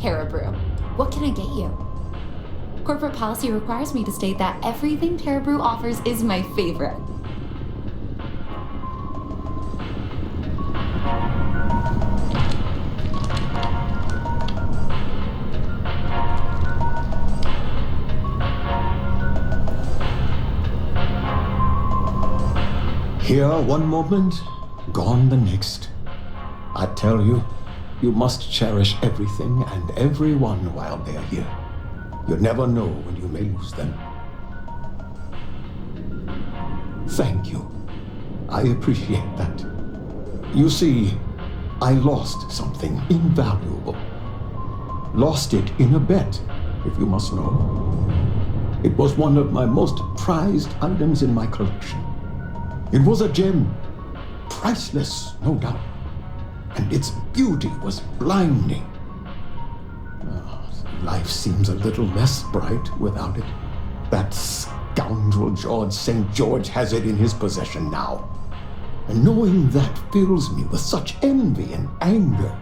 Caribou. What can I get you? Corporate policy requires me to state that everything Caribou offers is my favorite. Here one moment, gone the next. I tell you, you must cherish everything and everyone while they're here. You never know when you may lose them. Thank you. I appreciate that. You see, I lost something invaluable. Lost it in a bet, if you must know. It was one of my most prized items in my collection. It was a gem, priceless, no doubt, and its beauty was blinding. Life seems a little less bright without it. That scoundrel George St. George has it in his possession now. And knowing that fills me with such envy and anger.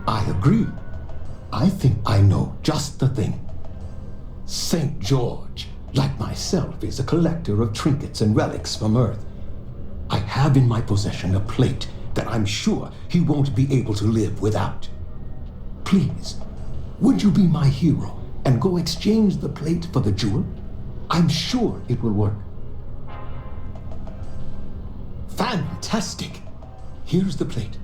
I agree. I think I know just the thing. St. George, like myself, is a collector of trinkets and relics from Earth. I have in my possession a plate that I'm sure he won't be able to live without. Please, would you be my hero and go exchange the plate for the jewel? I'm sure it will work. Fantastic! Here's the plate.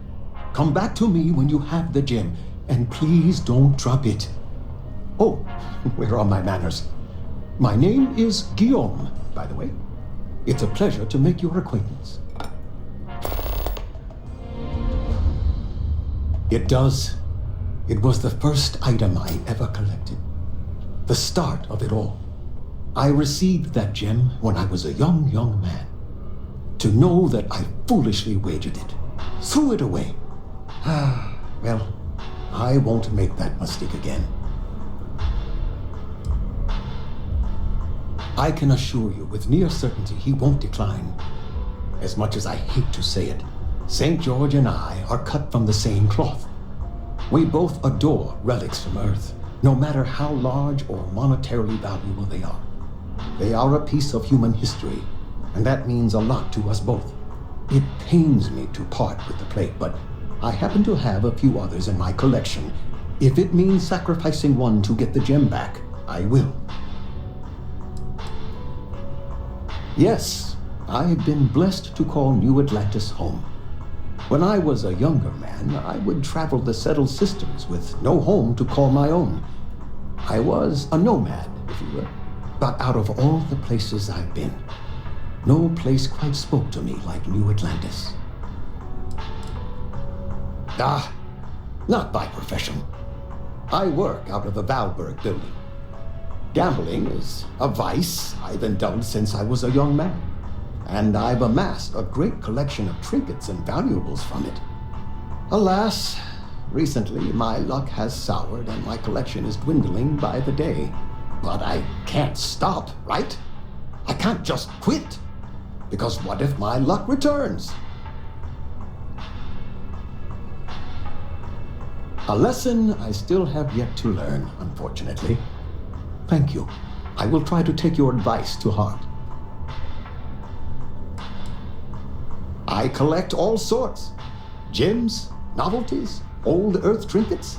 Come back to me when you have the gem. And please don't drop it. Oh, where are my manners? My name is Guillaume, by the way. It's a pleasure to make your acquaintance. It does. It was the first item I ever collected. The start of it all. I received that gem when I was a young man. To know that I foolishly wagered it, threw it away. Well, I won't make that mistake again. I can assure you with near certainty he won't decline. As much as I hate to say it, St. George and I are cut from the same cloth. We both adore relics from Earth, no matter how large or monetarily valuable they are. They are a piece of human history, and that means a lot to us both. It pains me to part with the plate, but I happen to have a few others in my collection. If it means sacrificing one to get the gem back, I will. Yes, I have been blessed to call New Atlantis home. When I was a younger man, I would travel the settled systems with no home to call my own. I was a nomad, if you will. But out of all the places I've been, no place quite spoke to me like New Atlantis. Not by profession. I work out of the Valberg building. Gambling is a vice I've indulged since I was a young man, and I've amassed a great collection of trinkets and valuables from it. Alas, recently my luck has soured and my collection is dwindling by the day. But I can't stop, right? I can't just quit, because what if my luck returns? A lesson I still have yet to learn, unfortunately. Thank you. I will try to take your advice to heart. I collect all sorts. Gems, novelties, old Earth trinkets,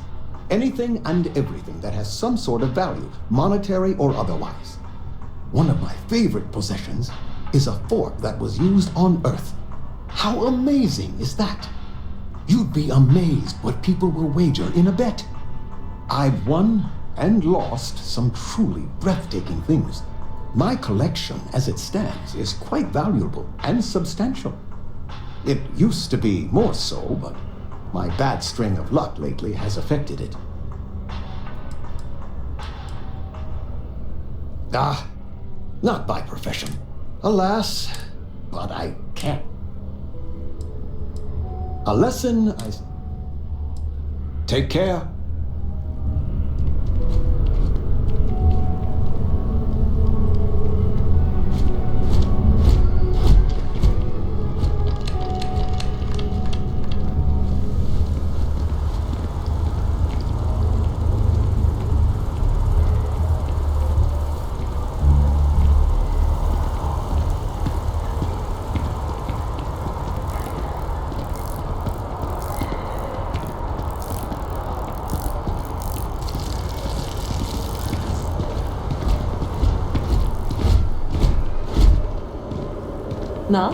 anything and everything that has some sort of value, monetary or otherwise. One of my favorite possessions is a fork that was used on Earth. How amazing is that? You'd be amazed what people will wager in a bet. I've won and lost some truly breathtaking things. My collection, as it stands, is quite valuable and substantial. It used to be more so, but my bad string of luck lately has affected it. Not by profession. Alas, but I can't. A lesson I... Take care. No?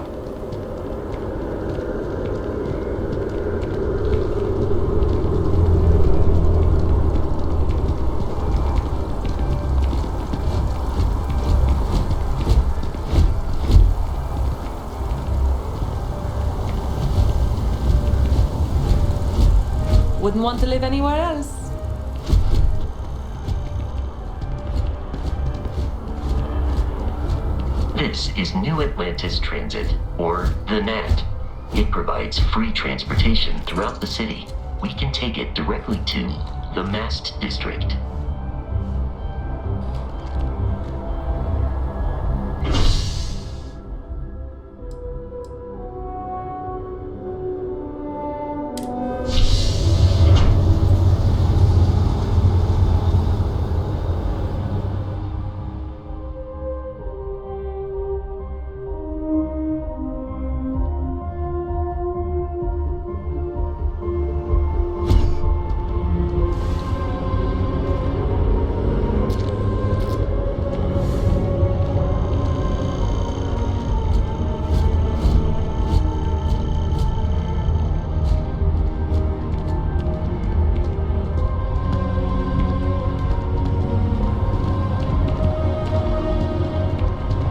Wouldn't want to live anywhere else. This is New Atlantis Transit, or the NAT. It provides free transportation throughout the city. We can take it directly to the Mast District.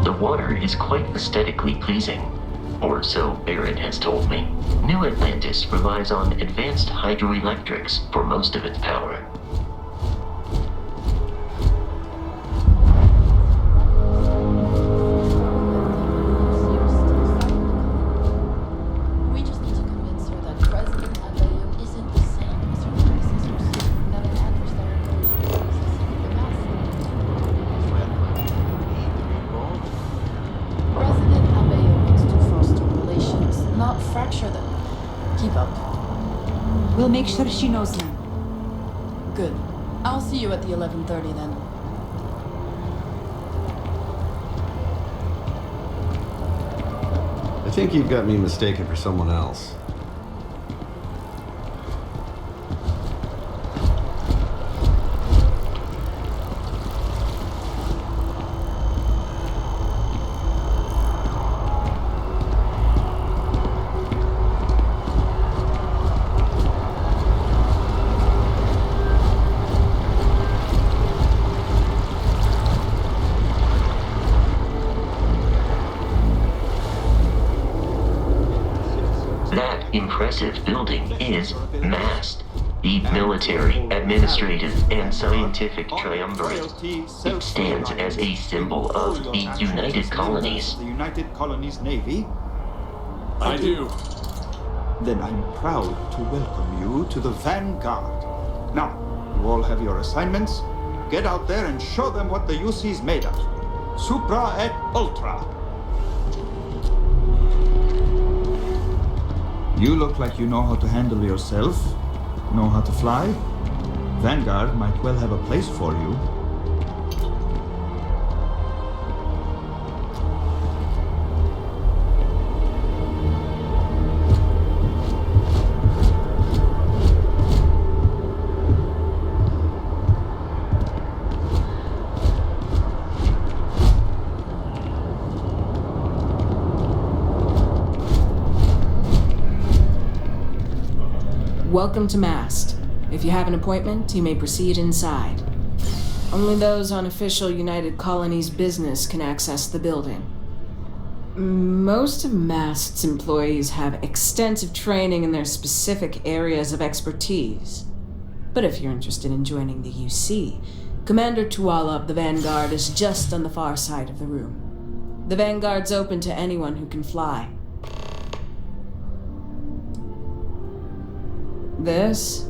The water is quite aesthetically pleasing, or so Barrett has told me. New Atlantis relies on advanced hydroelectrics for most of its power. We just need to convince her that President Abello isn't the same as her predecessors, that an adversary processing the President Abello wants to foster relations, not fracture them. Keep up. We'll make sure she knows them. Good. I'll see you at the 11:30 then. I think you've got me mistaken for someone else. That impressive building is MAST, the military, administrative, and scientific triumvirate. It stands as a symbol of the United Colonies. The United Colonies Navy? I do. Then I'm proud to welcome you to the Vanguard. Now, you all have your assignments. Get out there and show them what the UC's made of. Supra et Ultra. You look like you know how to handle yourself, know how to fly. Vanguard might well have a place for you. Welcome to Mast. If you have an appointment, you may proceed inside. Only those on official United Colonies business can access the building. Most of Mast's employees have extensive training in their specific areas of expertise. But if you're interested in joining the UC, Commander Tuala of the Vanguard is just on the far side of the room. The Vanguard's open to anyone who can fly. This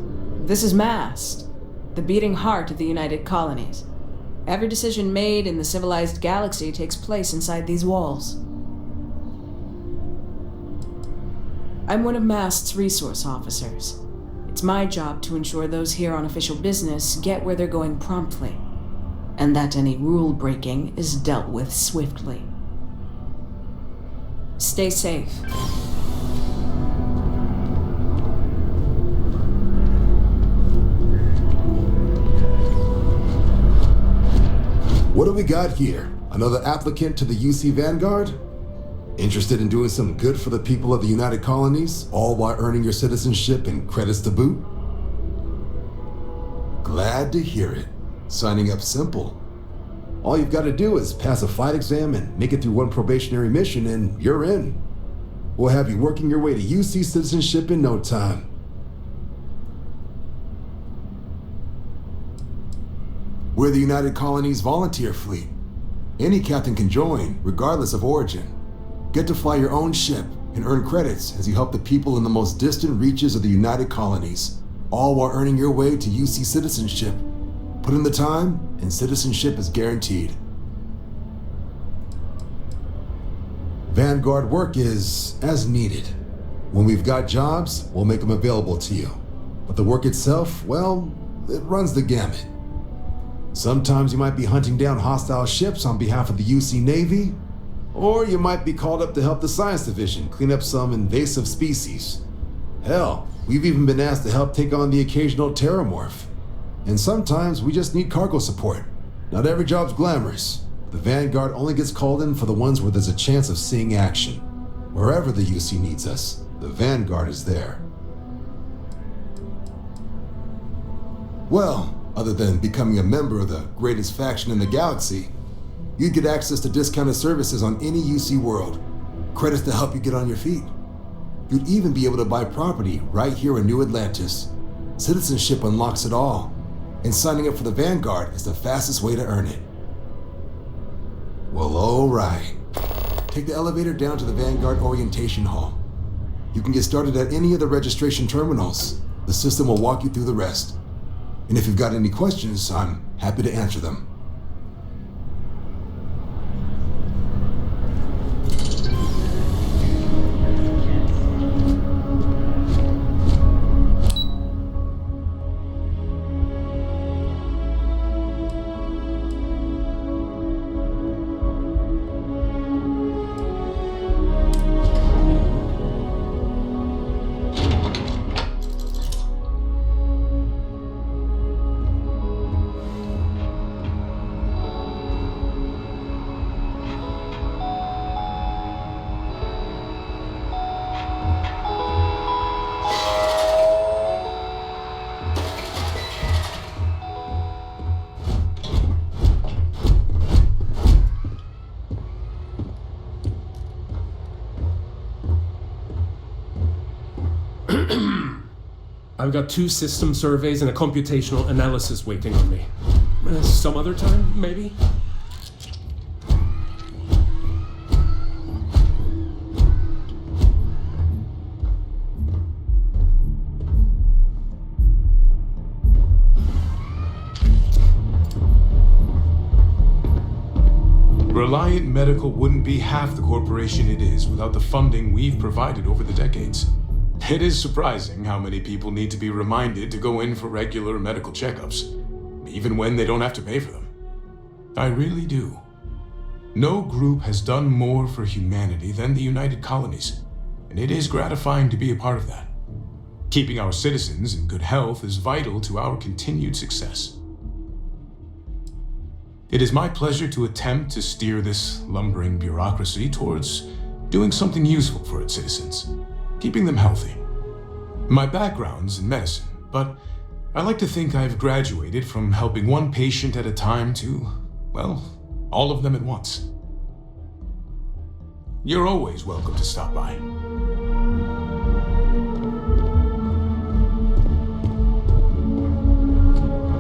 is Mast, the beating heart of the United Colonies. Every decision made in the civilized galaxy takes place inside these walls. I'm one of Mast's resource officers. It's my job to ensure those here on official business get where they're going promptly, and that any rule breaking is dealt with swiftly. Stay safe. What do we got here? Another applicant to the UC Vanguard? Interested in doing some good for the people of the United Colonies, all while earning your citizenship and credits to boot? Glad to hear it. Signing up's simple. All you've got to do is pass a flight exam and make it through one probationary mission and you're in. We'll have you working your way to UC citizenship in no time. We're the United Colonies Volunteer Fleet. Any captain can join, regardless of origin. Get to fly your own ship and earn credits as you help the people in the most distant reaches of the United Colonies, all while earning your way to UC citizenship. Put in the time, and citizenship is guaranteed. Vanguard work is as needed. When we've got jobs, we'll make them available to you. But the work itself, well, it runs the gamut. Sometimes you might be hunting down hostile ships on behalf of the UC Navy, or you might be called up to help the Science Division clean up some invasive species. Hell, we've even been asked to help take on the occasional terramorph. And sometimes we just need cargo support. Not every job's glamorous. The Vanguard only gets called in for the ones where there's a chance of seeing action. Wherever the UC needs us, the Vanguard is there. Well, other than becoming a member of the greatest faction in the galaxy, you'd get access to discounted services on any UC world, credits to help you get on your feet. You'd even be able to buy property right here in New Atlantis. Citizenship unlocks it all, and signing up for the Vanguard is the fastest way to earn it. Well, all right. Take the elevator down to the Vanguard Orientation Hall. You can get started at any of the registration terminals. The system will walk you through the rest. And if you've got any questions, I'm happy to answer them. I've got 2 system surveys and a computational analysis waiting on me. Some other time, maybe? Reliant Medical wouldn't be half the corporation it is without the funding we've provided over the decades. It is surprising how many people need to be reminded to go in for regular medical checkups, even when they don't have to pay for them. I really do. No group has done more for humanity than the United Colonies, and it is gratifying to be a part of that. Keeping our citizens in good health is vital to our continued success. It is my pleasure to attempt to steer this lumbering bureaucracy towards doing something useful for its citizens, keeping them healthy. My background's in medicine, but I like to think I've graduated from helping one patient at a time to, well, all of them at once. You're always welcome to stop by.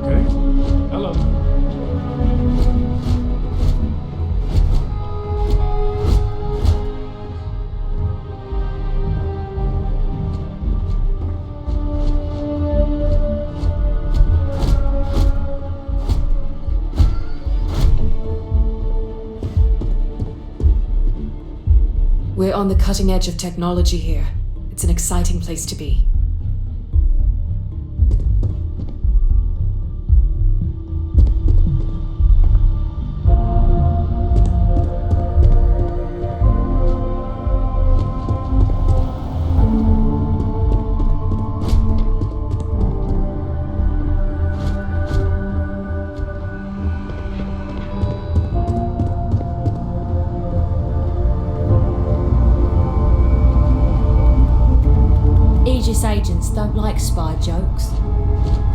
Okay. Hello. We're on the cutting edge of technology here. It's an exciting place to be.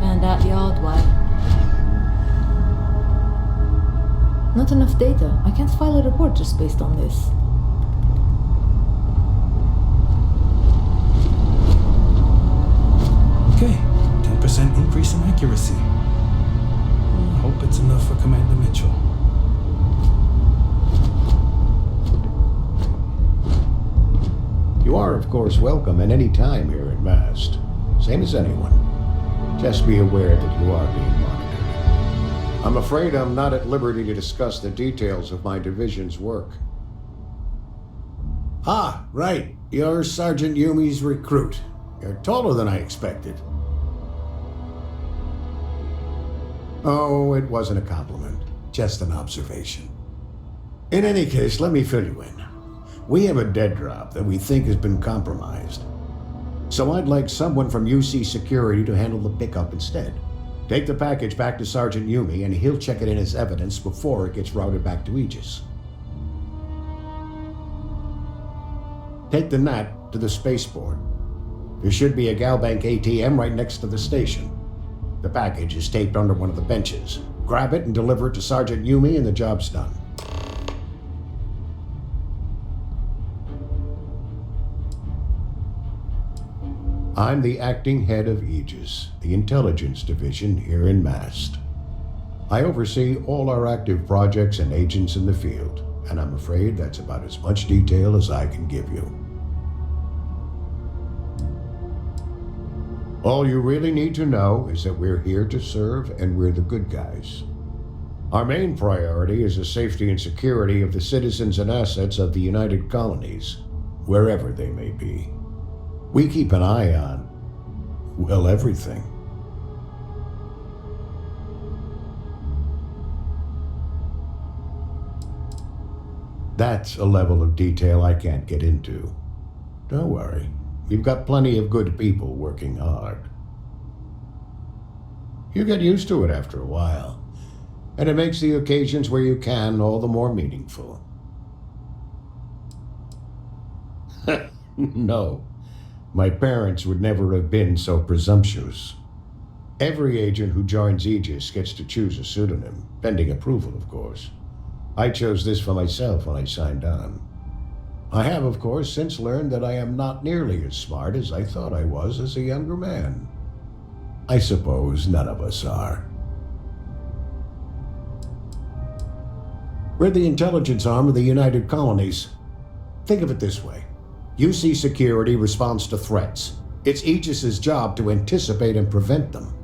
Found out the odd way. Not enough data. I can't file a report just based on this. Okay, 10% increase in accuracy. Hope it's enough for Commander Mitchell. You are, of course, welcome at any time here at Mast. Same as anyone. Just be aware that you are being monitored. I'm afraid I'm not at liberty to discuss the details of my division's work. Ah, right. You're Sergeant Yumi's recruit. You're taller than I expected. Oh, it wasn't a compliment. Just an observation. In any case, let me fill you in. We have a dead drop that we think has been compromised. So I'd like someone from UC Security to handle the pickup instead. Take the package back to Sergeant Yumi and he'll check it in as evidence before it gets routed back to Aegis. Take the NAT to the spaceport. There should be a Galbank ATM right next to the station. The package is taped under one of the benches. Grab it and deliver it to Sergeant Yumi and the job's done. I'm the acting head of Aegis, the intelligence division here in Mast. I oversee all our active projects and agents in the field, and I'm afraid that's about as much detail as I can give you. All you really need to know is that we're here to serve and we're the good guys. Our main priority is the safety and security of the citizens and assets of the United Colonies, wherever they may be. We keep an eye on, well, everything. That's a level of detail I can't get into. Don't worry. We've got plenty of good people working hard. You get used to it after a while, and it makes the occasions where you can all the more meaningful. No, my parents would never have been so presumptuous. Every agent who joins Aegis gets to choose a pseudonym, pending approval, of course. I chose this for myself when I signed on. I have, of course, since learned that I am not nearly as smart as I thought I was as a younger man. I suppose none of us are. We're the intelligence arm of the United Colonies. Think of it this way. UC Security responds to threats. It's Aegis's job to anticipate and prevent them.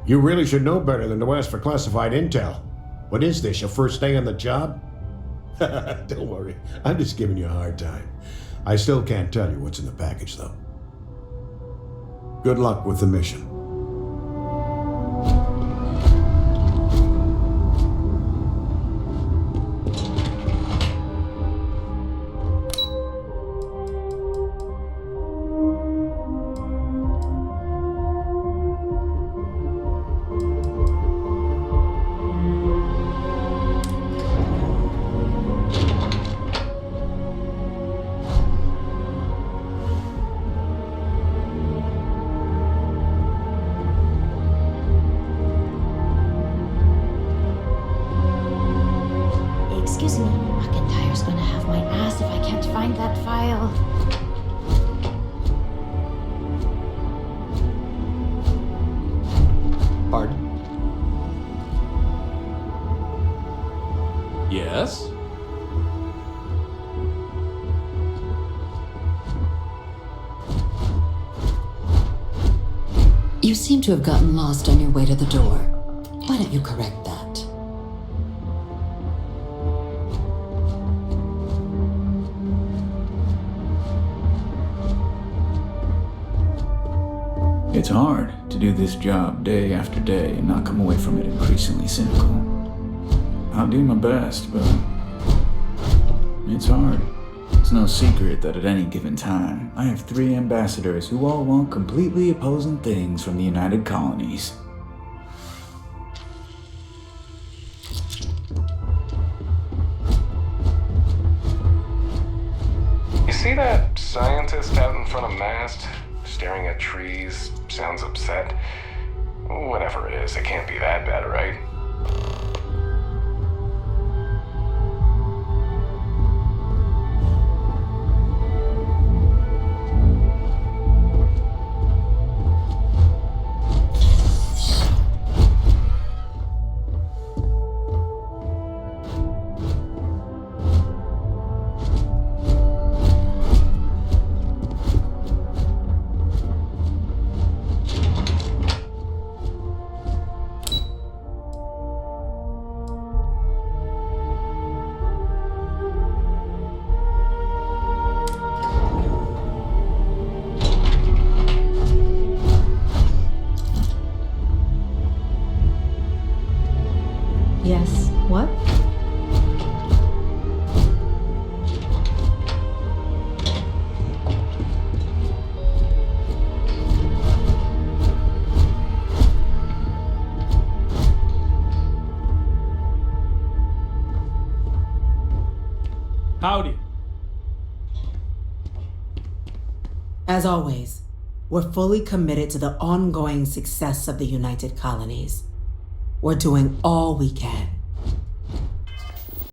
You really should know better than to ask for classified intel. What is this, your first day on the job? Don't worry, I'm just giving you a hard time. I still can't tell you what's in the package, though. Good luck with the mission. Excuse me, McIntyre's gonna have my ass if I can't find that file. Pardon? Yes? You seem to have gotten lost on your way to the door. Why don't you correct that? It's hard to do this job day after day and not come away from it increasingly cynical. I'll do my best, but it's hard. It's no secret that at any given time, I have 3 ambassadors who all want completely opposing things from the United Colonies. You see that scientist out in front of Mast, staring staring at trees, sounds upset. Whatever it is, it can't be that bad, right? Yes. What? Howdy. As always, we're fully committed to the ongoing success of the United Colonies. We're doing all we can